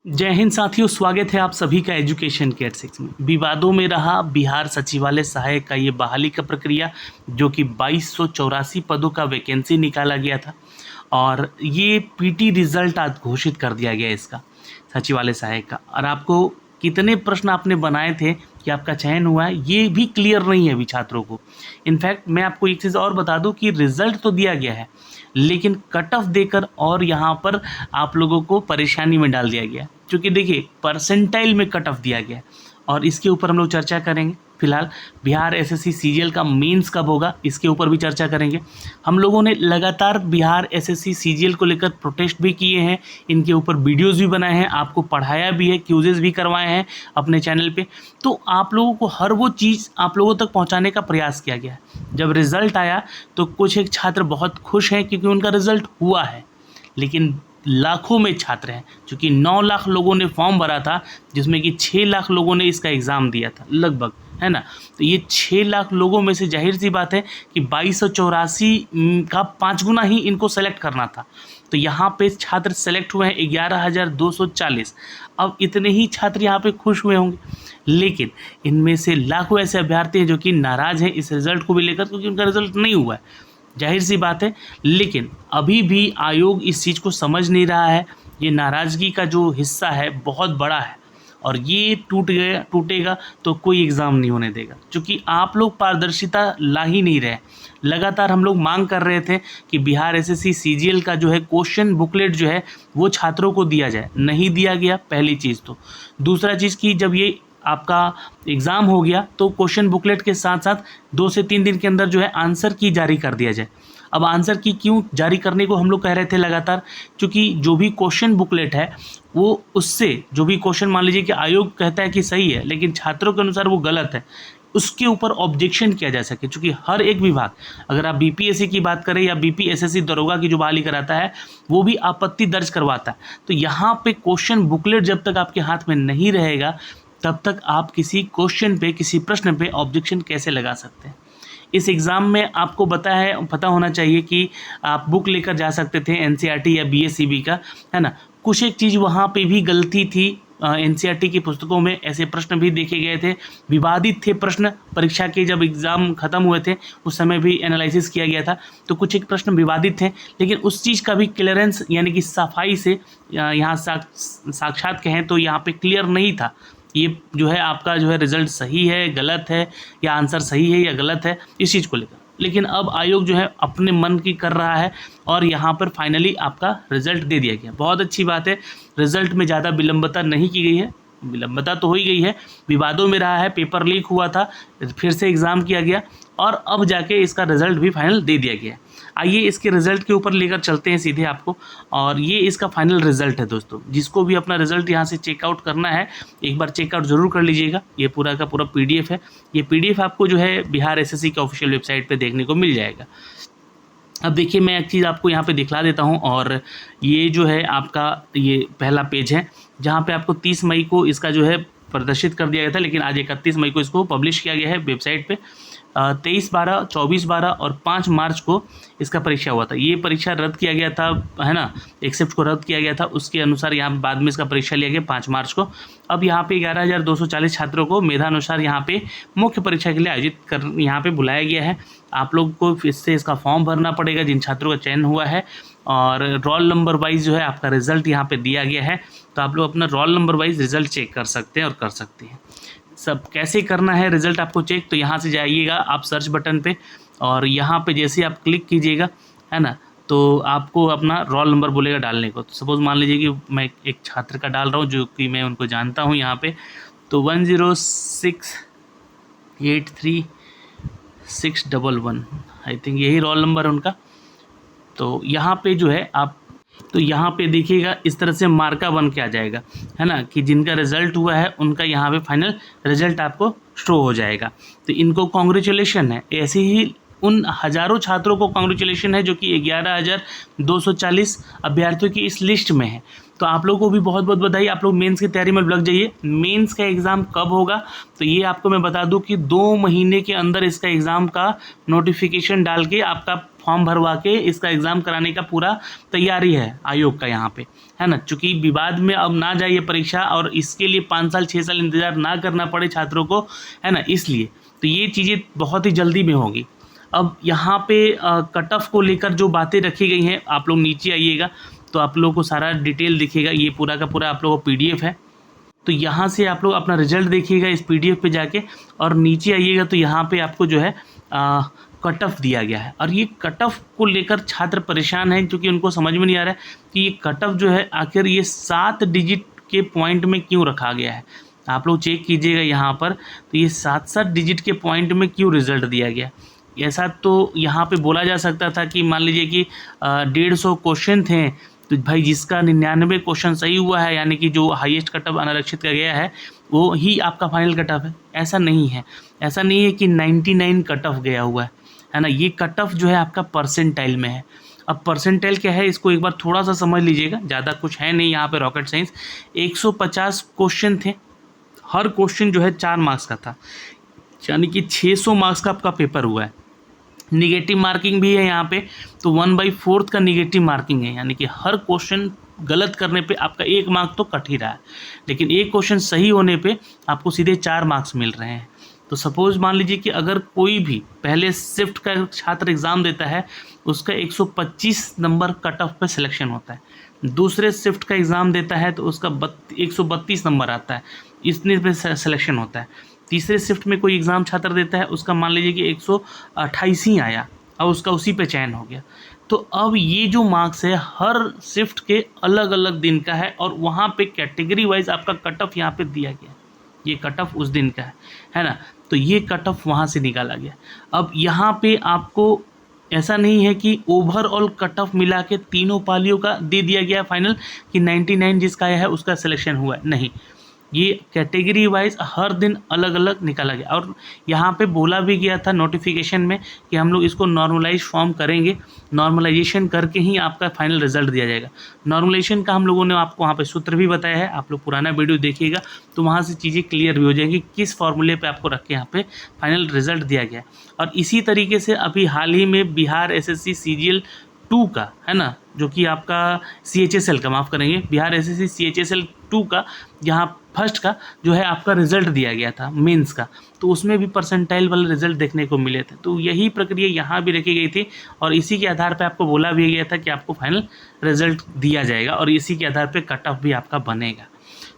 जय हिंद साथियों, स्वागत है आप सभी का एजुकेशन केयर 6 में। विवादों में रहा बिहार सचिवालय सहायक का ये बहाली का प्रक्रिया, जो कि 2284 पदों का वैकेंसी निकाला गया था और ये पीटी रिजल्ट आज घोषित कर दिया गया इसका, सचिवालय सहायक का। और आपको कितने प्रश्न आपने बनाए थे कि आपका चयन हुआ है, ये भी क्लियर नहीं है अभी छात्रों को। इनफैक्ट मैं आपको एक चीज़ और बता दूं कि रिजल्ट तो दिया गया है, लेकिन कट ऑफ देकर और यहाँ पर आप लोगों को परेशानी में डाल दिया गया, क्योंकि देखिए परसेंटाइल में कट ऑफ दिया गया है और इसके ऊपर हम लोग चर्चा करेंगे। फिलहाल बिहार एसएससी सीजीएल का मेंस कब होगा, इसके ऊपर भी चर्चा करेंगे। हम लोगों ने लगातार बिहार एसएससी सीजीएल को लेकर प्रोटेस्ट भी किए हैं, इनके ऊपर वीडियोस भी बनाए हैं, आपको पढ़ाया भी है, क्यूजेस भी करवाए हैं अपने चैनल पे। तो आप लोगों को हर वो चीज़ आप लोगों तक पहुंचाने का प्रयास किया गया है। जब रिज़ल्ट आया तो कुछ एक छात्र बहुत खुश हैं क्योंकि उनका रिज़ल्ट हुआ है, लेकिन लाखों में छात्र हैं, क्योंकि 9 लाख लोगों ने फॉर्म भरा था, जिसमें कि 6 लाख लोगों ने इसका एग्ज़ाम दिया था लगभग, है ना। तो ये 6 लाख लोगों में से जाहिर सी बात है कि 2284 का 5 गुना ही इनको सेलेक्ट करना था। तो यहाँ पे छात्र सेलेक्ट हुए हैं 11,240। अब इतने ही छात्र यहाँ पे खुश हुए होंगे, लेकिन इनमें से लाखों ऐसे अभ्यर्थी हैं जो कि नाराज़ हैं इस रिज़ल्ट को भी लेकर, क्योंकि उनका रिज़ल्ट नहीं हुआ है, जाहिर सी बात है। लेकिन अभी भी आयोग इस चीज़ को समझ नहीं रहा है। ये नाराज़गी का जो हिस्सा है बहुत बड़ा है और ये टूटेगा तो कोई एग्ज़ाम नहीं होने देगा, क्योंकि आप लोग पारदर्शिता ला ही नहीं रहे। लगातार हम लोग मांग कर रहे थे कि बिहार एसएससी सीजीएल का जो है क्वेश्चन बुकलेट जो है वो छात्रों को दिया जाए, नहीं दिया गया, पहली चीज़। तो दूसरा चीज़ कि जब ये आपका एग्ज़ाम हो गया तो क्वेश्चन बुकलेट के साथ साथ 2 से 3 दिन के अंदर जो है आंसर की जारी कर दिया जाए। अब आंसर की क्यों जारी करने को हम लोग कह रहे थे लगातार, क्योंकि जो भी क्वेश्चन बुकलेट है वो उससे जो भी क्वेश्चन मान लीजिए कि आयोग कहता है कि सही है लेकिन छात्रों के अनुसार वो गलत है, उसके ऊपर ऑब्जेक्शन किया जा सके। क्योंकि हर एक विभाग, अगर आप बीपीएससी की बात करें या बीपीएसएससी दरोगा की जो बहाली कराता है, वो भी आपत्ति दर्ज करवाता है। तो यहाँ पे क्वेश्चन बुकलेट जब तक आपके हाथ में नहीं रहेगा तब तक आप किसी क्वेश्चन पे, किसी प्रश्न पे ऑब्जेक्शन कैसे लगा सकते हैं। इस एग्ज़ाम में आपको पता होना चाहिए कि आप बुक लेकर जा सकते थे एनसीईआरटी या बीएसईबी का, है ना। कुछ एक चीज़ वहाँ पे भी गलती थी, एनसीईआरटी की पुस्तकों में ऐसे प्रश्न भी देखे गए थे, विवादित थे प्रश्न। परीक्षा के जब एग्ज़ाम ख़त्म हुए थे उस समय भी एनालिसिस किया गया था, तो कुछ एक प्रश्न विवादित थे, लेकिन उस चीज़ का भी क्लियरेंस यानी कि सफाई से यहाँ साक्षात कहें तो यहाँ पे क्लियर नहीं था। ये जो है आपका जो है रिज़ल्ट सही है, गलत है, या आंसर सही है या गलत है, इस चीज़ को लेकर। लेकिन अब आयोग जो है अपने मन की कर रहा है और यहाँ पर फाइनली आपका रिज़ल्ट दे दिया गया। बहुत अच्छी बात है, रिज़ल्ट में ज़्यादा विलंबता नहीं की गई है। विलंबता तो हो ही गई है, विवादों में रहा है, पेपर लीक हुआ था, फिर से एग्ज़ाम किया गया और अब जाके इसका रिज़ल्ट भी फाइनल दे दिया गया। आइए इसके रिज़ल्ट के ऊपर लेकर चलते हैं सीधे आपको, और ये इसका फाइनल रिज़ल्ट है दोस्तों। जिसको भी अपना रिज़ल्ट यहाँ से चेकआउट करना है, एक बार चेकआउट ज़रूर कर लीजिएगा। ये पूरा का पूरा पीडीएफ है। ये पीडीएफ आपको जो है बिहार एसएससी के ऑफिशियल वेबसाइट पे देखने को मिल जाएगा। अब देखिए मैं एक चीज़ आपको यहाँ पे दिखला देता हूँ, और ये जो है आपका ये पहला पेज है जहाँ पे आपको 30 मई को इसका जो है प्रदर्शित कर दिया गया था, लेकिन आज 31 मई को इसको पब्लिश किया गया है वेबसाइट पे। 23/12, 24/12 और 5 मार्च को इसका परीक्षा हुआ था। ये परीक्षा रद्द किया गया था, है ना, एक्सेप्ट को रद्द किया गया था, उसके अनुसार यहाँ बाद में इसका परीक्षा लिया गया 5 मार्च को। अब यहाँ पे 11,240 छात्रों को मेधानुसार यहाँ पे मुख्य परीक्षा के लिए यहाँ पे बुलाया गया है। आप लोग को फिर से इसका फॉर्म भरना पड़ेगा जिन छात्रों का चयन हुआ है, और रोल नंबर वाइज जो है आपका रिज़ल्ट यहाँ पे दिया गया है। तो आप लोग अपना roll number wise result check कर सकते हैं और कर सकते हैं। सब कैसे करना है रिज़ल्ट आपको चेक, तो यहाँ से जाइएगा आप सर्च बटन पे, और यहाँ पे जैसे आप क्लिक कीजिएगा, है ना, तो आपको अपना रोल नंबर बोलेगा डालने को। तो सपोज़ मान लीजिए कि मैं एक छात्र का डाल रहा हूँ जो कि मैं उनको जानता हूँ यहाँ पे, तो 106836111, आई थिंक यही रोल नंबर है उनका। तो यहाँ पे जो है आप, तो यहाँ पे देखिएगा इस तरह से मार्का बन के आ जाएगा, है ना, कि जिनका रिज़ल्ट हुआ है उनका यहाँ पे फाइनल रिज़ल्ट आपको शो हो जाएगा। तो इनको कॉन्ग्रेचुलेशन है। ऐसे ही उन हज़ारों छात्रों को कॉन्ग्रेचुलेशन है जो कि 11,240 अभ्यर्थियों की इस लिस्ट में है। तो आप लोगों को भी बहुत बहुत बधाई। आप लोग मेंस की तैयारी में लग जाइए। मेंस का एग्ज़ाम कब होगा तो ये आपको मैं बता दूं कि 2 महीने के अंदर इसका एग्ज़ाम का नोटिफिकेशन डाल के आपका फॉर्म भरवा के इसका एग्ज़ाम कराने का पूरा तैयारी है आयोग का यहाँ पे, है ना। चूँकि विवाद में अब ना जाए ये परीक्षा और इसके लिए 5 साल 6 साल इंतज़ार ना करना पड़े छात्रों को, है ना, इसलिए तो ये चीज़ें बहुत ही जल्दी में होगी। अब यहाँ पे कट ऑफ को लेकर जो बातें रखी गई हैं, आप लोग नीचे आइएगा तो आप लोगों को सारा डिटेल दिखेगा। ये पूरा का पूरा आप लोगों को PDF है, तो यहाँ से आप लोग अपना रिजल्ट देखिएगा इस PDF पे जाके, और नीचे आइएगा तो यहाँ पे आपको जो है कट ऑफ दिया गया है। और ये कट ऑफ को लेकर छात्र परेशान हैं क्योंकि उनको समझ में नहीं आ रहा है कि ये कट ऑफ जो है आखिर ये 7 डिजिट के पॉइंट में क्यों रखा गया है। आप लोग चेक कीजिएगा यहाँ पर, तो ये 7-7 डिजिट के पॉइंट में क्यों रिजल्ट दिया गया। ऐसा तो यहाँ पे बोला जा सकता था कि मान लीजिए कि 150 क्वेश्चन थे, तो भाई जिसका 99 क्वेश्चन सही हुआ है, यानी कि जो हाईएस्ट कट ऑफ अनारक्षित का गया है वो ही आपका फाइनल कट ऑफ है। ऐसा नहीं है, ऐसा नहीं है कि 99 कट ऑफ गया हुआ है ना। ये कट ऑफ जो है आपका परसेंटाइल में है। अब परसेंटाइल क्या है इसको एक बार थोड़ा सा समझ लीजिएगा, ज़्यादा कुछ है नहीं यहाँ पे रॉकेट साइंस। 150 क्वेश्चन थे, हर क्वेश्चन जो है 4 मार्क्स का था, यानी कि 600 मार्क्स का आपका पेपर हुआ है। निगेटिव मार्किंग भी है यहाँ पे, तो 1/4 का निगेटिव मार्किंग है, यानी कि हर क्वेश्चन गलत करने पे आपका 1 मार्क तो कट ही रहा है, लेकिन एक क्वेश्चन सही होने पे आपको सीधे 4 मार्क्स मिल रहे हैं। तो सपोज मान लीजिए कि अगर कोई भी पहले शिफ्ट का छात्र एग्ज़ाम देता है, उसका 125 नंबर कट ऑफ पे सिलेक्शन होता है। दूसरे शिफ्ट का एग्ज़ाम देता है तो उसका 132 नंबर आता है, इतने पे सिलेक्शन होता है। तीसरे शिफ्ट में कोई एग्ज़ाम छात्र देता है, उसका मान लीजिए कि 128 ही आया और उसका उसी पे चयन हो गया। तो अब ये जो मार्क्स है हर शिफ्ट के अलग अलग दिन का है, और वहाँ पे कैटेगरी वाइज आपका कट ऑफ यहाँ पे दिया गया। ये कट ऑफ उस दिन का है ना, तो ये कट ऑफ वहाँ से निकाला गया। अब यहाँ पे आपको ऐसा नहीं है कि ओवरऑल कट ऑफ मिला के तीनों पालियों का दे दिया गया फाइनल कि 99 जिसका आया है उसका सिलेक्शन हुआ है, नहीं, ये कैटेगरी वाइज हर दिन अलग अलग निकाला गया। और यहाँ पे बोला भी गया था नोटिफिकेशन में कि हम लोग इसको नॉर्मलाइज फॉर्म करेंगे, नॉर्मलाइजेशन करके ही आपका फाइनल रिजल्ट दिया जाएगा। नॉर्मलाइजेशन का हम लोगों ने आपको वहाँ पे सूत्र भी बताया है, आप लोग पुराना वीडियो देखिएगा तो वहाँ से चीज़ें क्लियर भी हो जाएंगी किस फॉर्मूले पे आपको रख के यहाँ पे फाइनल रिजल्ट दिया गया है। और इसी तरीके से अभी हाल ही में बिहार SSC CGL 2 का, है ना, जो कि आपका CHSL का, माफ़ करेंगे, बिहार SSC CHSL 2 का, यहाँ फर्स्ट का जो है आपका रिज़ल्ट दिया गया था मेंस का, तो उसमें भी परसेंटाइल वाले रिज़ल्ट देखने को मिले थे। तो यही प्रक्रिया यहाँ भी रखी गई थी और इसी के आधार पे आपको बोला भी गया था कि आपको फाइनल रिज़ल्ट दिया जाएगा और इसी के आधार पे कट ऑफ भी आपका बनेगा।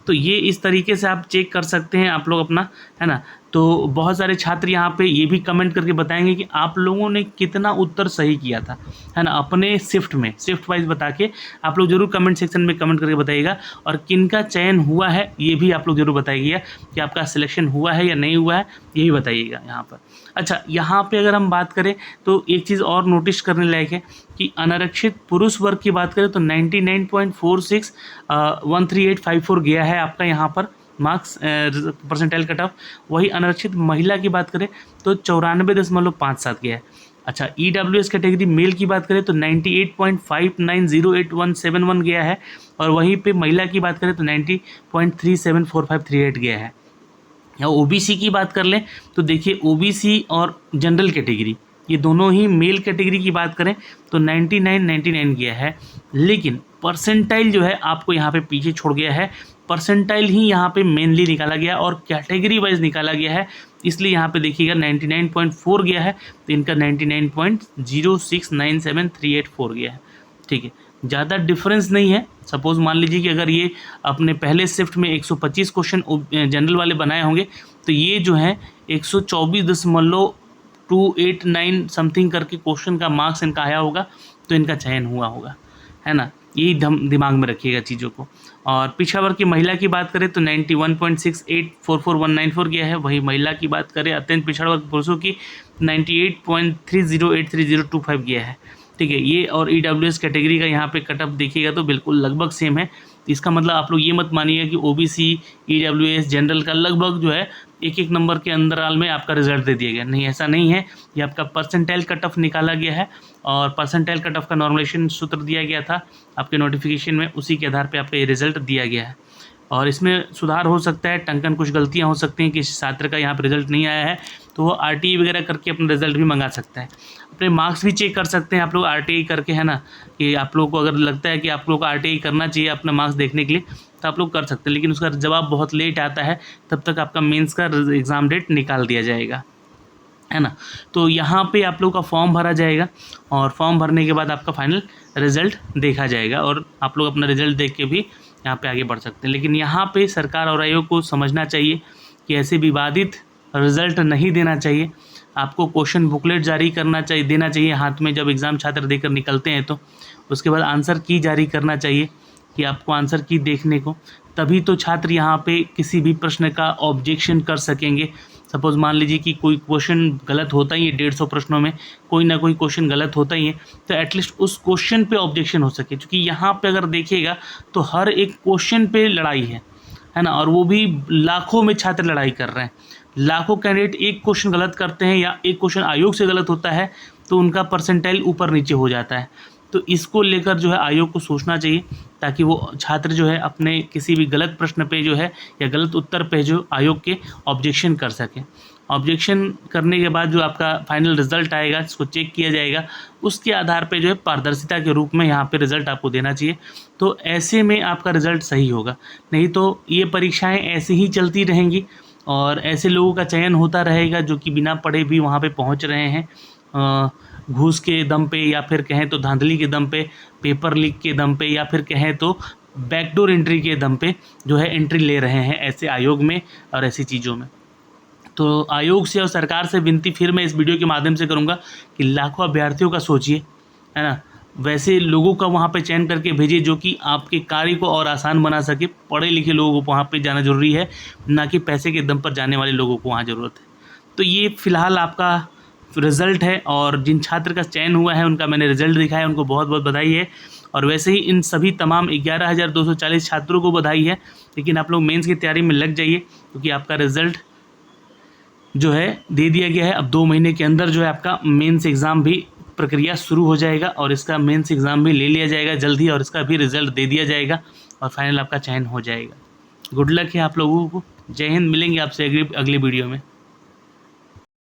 तो ये इस तरीके से आप चेक कर सकते हैं आप लोग अपना, है ना। तो बहुत सारे छात्र यहाँ पे ये भी कमेंट करके बताएंगे कि आप लोगों ने कितना उत्तर सही किया था, है ना, अपने शिफ्ट में, शिफ्ट वाइज बता के आप लोग जरूर कमेंट सेक्शन में कमेंट करके बताइएगा। और किन का चयन हुआ है ये भी आप लोग जरूर बताइएगा कि आपका सिलेक्शन हुआ है या नहीं हुआ है, ये भी बताइएगा यहाँ पर। अच्छा, यहाँ पे अगर हम बात करें तो एक चीज़ और नोटिस करने लायक है कि अनारक्षित पुरुष वर्ग की बात करें तो 99.46 13854 गया है आपका यहाँ पर मार्क्स परसेंटाइल कट ऑफ। वही अनारक्षित महिला की बात करें तो 94.57 गया है। अच्छा, EWS कैटेगरी मेल की बात करें तो 98.59087171 गया है, और वहीं पे महिला की बात करें तो 90.374538 गया है। या OBC की बात कर लें तो देखिए OBC और जनरल कैटेगरी ये दोनों ही मेल कैटेगरी की बात करें तो 99 गया है, लेकिन परसेंटाइल जो है आपको यहाँ पे पीछे छोड़ गया है। परसेंटाइल ही यहाँ पे मेनली निकाला गया और कैटेगरी वाइज निकाला गया है, इसलिए यहाँ पे देखिएगा 99.4 गया है, तो इनका 99.0697384 गया है। ठीक है, ज़्यादा डिफरेंस नहीं है। सपोज़ मान लीजिए कि अगर ये अपने पहले शिफ्ट में 125 क्वेश्चन जनरल वाले बनाए होंगे तो ये जो है 124.289 समथिंग करके क्वेश्चन का मार्क्स इनका आया होगा, तो इनका चयन हुआ होगा, है ना। यही दिमाग में रखिएगा चीज़ों को। और पिछड़ा वर्ग की महिला की बात करें तो 91.68449194 गया है। वही महिला की बात करें अत्यंत पिछड़ा वर्ग पुरुषों की 98.30833025 गया है। ठीक है, ये और EWS कैटेगरी का यहाँ पे कट ऑफ देखिएगा तो बिल्कुल लगभग सेम है। इसका मतलब आप लोग ये मत मानिएगा कि OBC EWS जनरल का लगभग जो है एक एक नंबर के अंतराल में आपका रिजल्ट दे दिया गया, नहीं ऐसा नहीं है। ये आपका परसेंटाइल कट ऑफ निकाला गया है और परसेंटाइल कट ऑफ का नॉर्मलाइजेशन सूत्र दिया गया था आपके नोटिफिकेशन में, उसी के आधार पे आपका ये रिजल्ट दिया गया है। और इसमें सुधार हो सकता है, टंकन कुछ गलतियां हो सकती हैं कि छात्र का यहाँ पर रिजल्ट नहीं आया है तो वो RTI वगैरह करके अपना रिजल्ट भी मंगा सकता है। अपने मार्क्स भी चेक कर सकते हैं आप लोग RTI करके, है ना, कि आप लोगों को अगर लगता है कि आप लोग को RTI करना चाहिए अपना मार्क्स देखने के लिए तो आप लोग कर सकते हैं, लेकिन उसका जवाब बहुत लेट आता है, तब तक आपका मेंस का एग्ज़ाम डेट निकाल दिया जाएगा, है ना। तो यहाँ पे आप लोग का फॉर्म भरा जाएगा और फॉर्म भरने के बाद आपका फाइनल रिजल्ट देखा जाएगा और आप लोग अपना रिजल्ट देख के भी यहाँ पे आगे बढ़ सकते हैं। लेकिन यहाँ पे सरकार और आयोग को समझना चाहिए कि ऐसे विवादित रिजल्ट नहीं देना चाहिए। आपको क्वेश्चन बुकलेट जारी करना चाहिए, देना चाहिए हाथ में जब एग्ज़ाम छात्र देकर निकलते हैं, तो उसके बाद आंसर की जारी करना चाहिए कि आपको आंसर की देखने को, तभी तो छात्र यहाँ पे किसी भी प्रश्न का ऑब्जेक्शन कर सकेंगे। सपोज़ मान लीजिए कि कोई क्वेश्चन गलत होता ही है, 150 प्रश्नों में कोई ना कोई क्वेश्चन गलत होता ही है, तो एटलीस्ट उस क्वेश्चन पे ऑब्जेक्शन हो सके। क्योंकि यहाँ पे अगर देखिएगा तो हर एक क्वेश्चन पे लड़ाई है ना, और वो भी लाखों में छात्र लड़ाई कर रहे हैं। लाखों कैंडिडेट एक क्वेश्चन गलत करते हैं या एक क्वेश्चन आयोग से गलत होता है तो उनका परसेंटाइल ऊपर नीचे हो जाता है। तो इसको लेकर जो है आयोग को सोचना चाहिए, ताकि वो छात्र जो है अपने किसी भी गलत प्रश्न पे जो है या गलत उत्तर पे जो आयोग के ऑब्जेक्शन कर सकें। ऑब्जेक्शन करने के बाद जो आपका फाइनल रिजल्ट आएगा, इसको चेक किया जाएगा, उसके आधार पे जो है पारदर्शिता के रूप में यहाँ पे रिजल्ट आपको देना चाहिए। तो ऐसे में आपका रिजल्ट सही होगा, नहीं तो ये परीक्षाएँ ऐसे ही चलती रहेंगी और ऐसे लोगों का चयन होता रहेगा जो कि बिना पढ़े भी वहाँ पे पहुँच रहे हैं, घूस के दम पे या फिर कहें तो धांधली के दम पे, पेपर लीक के दम पे, या फिर कहें तो बैकडोर एंट्री के दम पे जो है एंट्री ले रहे हैं ऐसे आयोग में और ऐसी चीज़ों में। तो आयोग से और सरकार से विनती फिर मैं इस वीडियो के माध्यम से करूँगा कि लाखों अभ्यर्थियों का सोचिए, है ना, वैसे लोगों का वहाँ पे चयन करके भेजिए जो कि आपके कार्य को और आसान बना सके। पढ़े लिखे लोगों को वहाँ पे जाना ज़रूरी है, ना कि पैसे के दम पर जाने वाले लोगों को वहाँ ज़रूरत है। तो ये फ़िलहाल आपका रिज़ल्ट है और जिन छात्र का चयन हुआ है उनका मैंने रिज़ल्ट दिखाया है, उनको बहुत बहुत बधाई है। और वैसे ही इन सभी तमाम 11,240 छात्रों को बधाई है। लेकिन आप लोग मेंस की तैयारी में लग जाइए, क्योंकि आपका रिज़ल्ट जो है दे दिया गया है। अब 2 महीने के अंदर जो है आपका मेंस एग्ज़ाम भी प्रक्रिया शुरू हो जाएगा और इसका मेंस एग्ज़ाम भी ले लिया जाएगा जल्द ही और इसका भी रिज़ल्ट दे दिया जाएगा और फाइनल आपका चयन हो जाएगा। गुड लक है आप लोगों को। जय हिंद। मिलेंगे आपसे अगली वीडियो में।